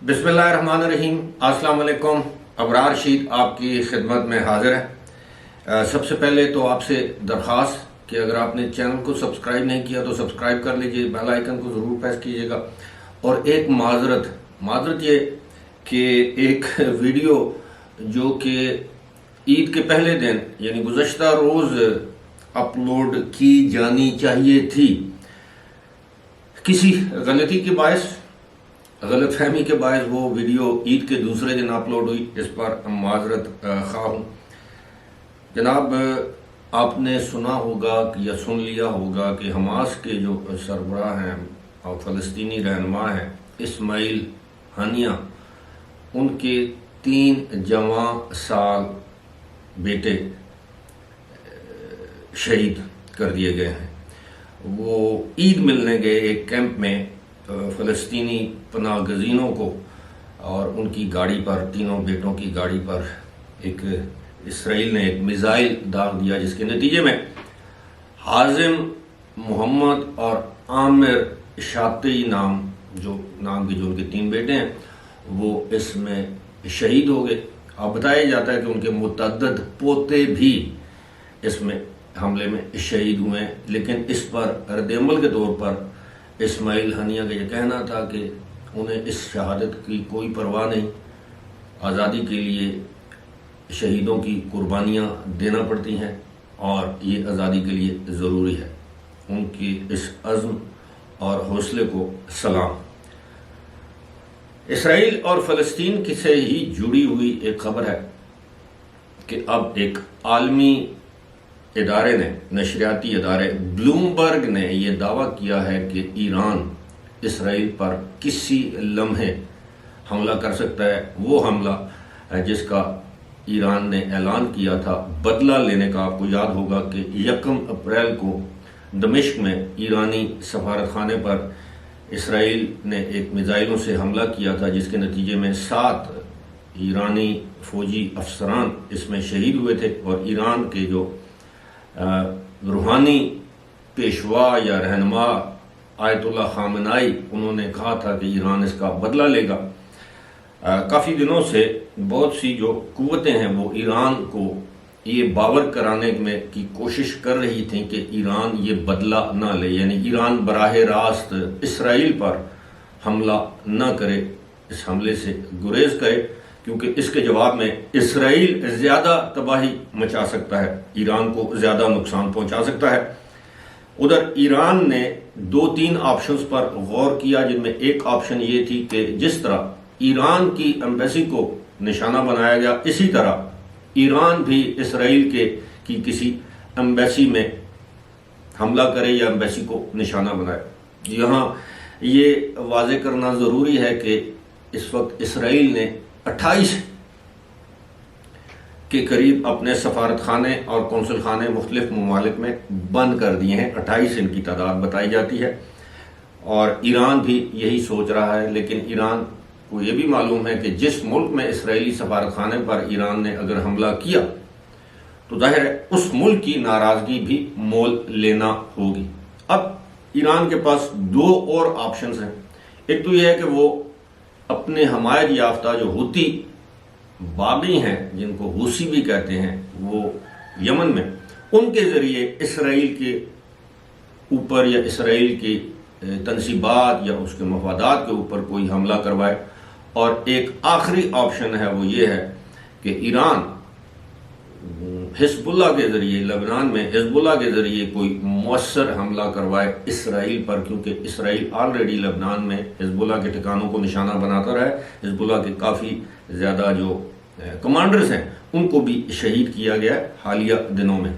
बिस्मिल्लाहिर्रहमानिर्रहीम। अस्सलाम वालेकुम। अबरार शीद आपकी खिदमत में हाजिर है। सबसे पहले तो आपसे दरख्वास्त कि अगर आपने चैनल को सब्सक्राइब नहीं किया तो सब्सक्राइब कर लीजिए, बेल आइकन को ज़रूर प्रेस कीजिएगा। और एक माजरत ये कि एक वीडियो जो कि ईद के पहले दिन यानी गुज़श्ता रोज़ अपलोड की जानी चाहिए थी, किसी गलती के बायस गलत फहमी के बायस वो वीडियो ईद के दूसरे दिन अपलोड हुई। इस पर माजरत खा हूँ। जनाब, आपने सुना होगा या सुन लिया होगा कि हमास के जो सरबराह हैं और फ़लस्तीनी रहनुमा हैं इस्माइल हानिया, उनके 3 जवां साल बेटे शहीद कर दिए गए हैं। वो ईद मिलने गए एक कैंप में फ़लस्तीनी पनाह गज़ीनों को, और उनकी गाड़ी पर, तीनों बेटों की गाड़ी पर एक इसराइल ने एक मिज़ाइल दाग दिया, जिसके नतीजे में हाजिम मोहम्मद और आमिर शाती नाम के जो उनके 3 बेटे हैं वो इसमें शहीद हो गए। अब बताया जाता है कि उनके मुतअद्दिद पोते भी इसमें हमले में शहीद हुए हैं। लेकिन इस पर रद्द-ए-अमल के तौर पर इस्माइल हानिया का ये कहना था कि उन्हें इस शहादत की कोई परवाह नहीं, आज़ादी के लिए शहीदों की कुर्बानियाँ देना पड़ती हैं और ये आज़ादी के लिए ज़रूरी है। उनकी इस अज़्म और हौसले को सलाम। इसराइल और फ़लस्तीन से ही जुड़ी हुई एक खबर है कि अब एक आलमी इदारे ने, नशरियाती इदारे ब्लूमबर्ग ने यह दावा किया है कि ईरान इसराइल पर किसी लम्हे हमला कर सकता है। वो हमला जिसका ईरान ने ऐलान किया था बदला लेने का। आपको याद होगा कि 1 अप्रैल को दमिश्क में ईरानी सफारत खाने पर इसराइल ने एक मिज़ाइलों से हमला किया था, जिसके नतीजे में 7 ईरानी फ़ौजी अफसरान इसमें शहीद हुए थे। और ईरान के जो रूहानी पेशवा या रहनुमा आयतुल्लाह खामेनी, उन्होंने कहा था कि ईरान इसका बदला लेगा। काफ़ी दिनों से बहुत सी जो कुव्वतें हैं वो ईरान को ये बावर कराने में की कोशिश कर रही थी कि ईरान ये बदला ना ले, यानी ईरान बराह रास्त इसराइल पर हमला ना करे, इस हमले से गुरेज करे, क्योंकि इसके जवाब में इसराइल ज़्यादा तबाही मचा सकता है, ईरान को ज़्यादा नुकसान पहुंचा सकता है। उधर ईरान ने 2-3 ऑप्शंस पर गौर किया, जिनमें एक ऑप्शन ये थी कि जिस तरह ईरान की एम्बेसी को निशाना बनाया गया, इसी तरह ईरान भी इसराइल की किसी एम्बेसी में हमला करे या एम्बेसी को निशाना बनाए। यहाँ ये वाज़ेह करना ज़रूरी है कि इस वक्त इसराइल ने 28 के करीब अपने सफारत खाने और कौंसल खाने मुख्तलिफ ममालिक में बंद कर दिए हैं। 28 इनकी तादाद बताई जाती है और ईरान भी यही सोच रहा है। लेकिन ईरान को यह भी मालूम है कि जिस मुल्क में इसराइली सफारत खाने पर ईरान ने अगर हमला किया तो जाहिर है उस मुल्क की नाराज़गी भी मोल लेना होगी। अब ईरान के पास 2 और ऑप्शंस हैं। एक तो यह है कि वो अपने हमायत याफ्ता जो हुती बागी हैं, जिनको हुसी भी कहते हैं, वो यमन में, उनके ज़रिए इसराइल के ऊपर या इसराइल की तनसीबात या उसके मफादात के ऊपर कोई हमला करवाए। और एक आखिरी ऑप्शन है, वो ये है कि ईरान हिज़्बुल्लाह के ज़रिए, लबनान में हिज़्बुल्लाह के ज़रिए कोई मौसर हमला करवाए इसराइल पर, क्योंकि इसराइल ऑलरेडी लबनान में हिज़्बुल्लाह के ठिकानों को निशाना बनाता रहा है। हिज़्बुल्लाह के काफ़ी ज़्यादा जो कमांडर्स हैं उनको भी शहीद किया गया है हालिया दिनों में।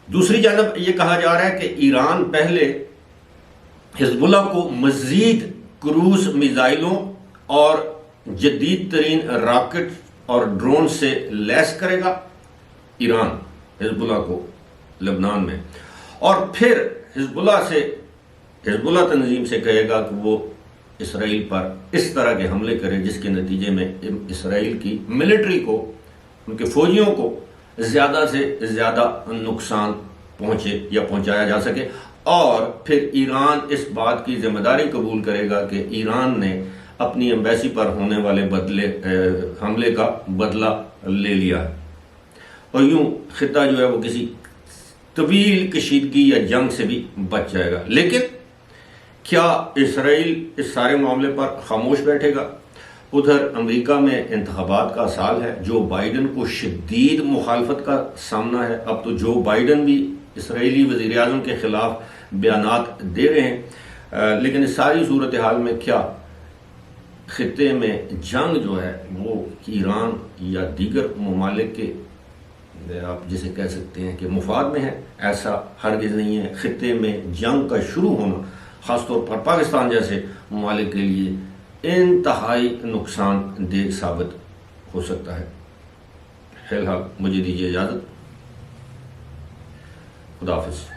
दूसरी जानब ये कहा जा रहा है कि ईरान पहले हिज़्बुल्लाह को मज़ीद क्रूज़ मिज़ाइलों और जदीद तरीन रॉकेट और ड्रोन से लैस करेगा, ईरान हिज़्बुल्लाह को लबनान में, और फिर हिज़्बुल्लाह तंजीम से कहेगा कि वो इसराइल पर इस तरह के हमले करे जिसके नतीजे में इसराइल की मिलिट्री को, उनके फौजियों को ज़्यादा से ज़्यादा नुकसान पहुँचे या पहुँचाया जा सके। और फिर ईरान इस बात की जिम्मेदारी कबूल करेगा कि ईरान ने اپنی ایمبیسی پر ہونے والے حملے کا بدلہ لے لیا ہے، اور یوں خطہ جو ہے وہ کسی طویل کشیدگی یا جنگ سے بھی بچ جائے گا۔ لیکن کیا اسرائیل اس سارے معاملے پر خاموش بیٹھے گا؟ ادھر امریکہ میں انتخابات کا سال ہے، جو بائیڈن کو شدید مخالفت کا سامنا ہے۔ اب تو جو بائیڈن بھی اسرائیلی وزیر اعظم کے خلاف بیانات دے رہے ہیں، لیکن اس ساری صورتحال میں کیا خطے میں جنگ جو ہے وہ ایران یا دیگر ممالک کے آپ جسے کہہ سکتے ہیں کہ مفاد میں ہے؟ ایسا ہرگز نہیں ہے۔ خطے میں جنگ کا شروع ہونا خاص طور پر پاکستان جیسے ممالک کے لیے انتہائی نقصان دہ ثابت ہو سکتا ہے۔ فی الحال مجھے دیجیے اجازت، خدا حافظ۔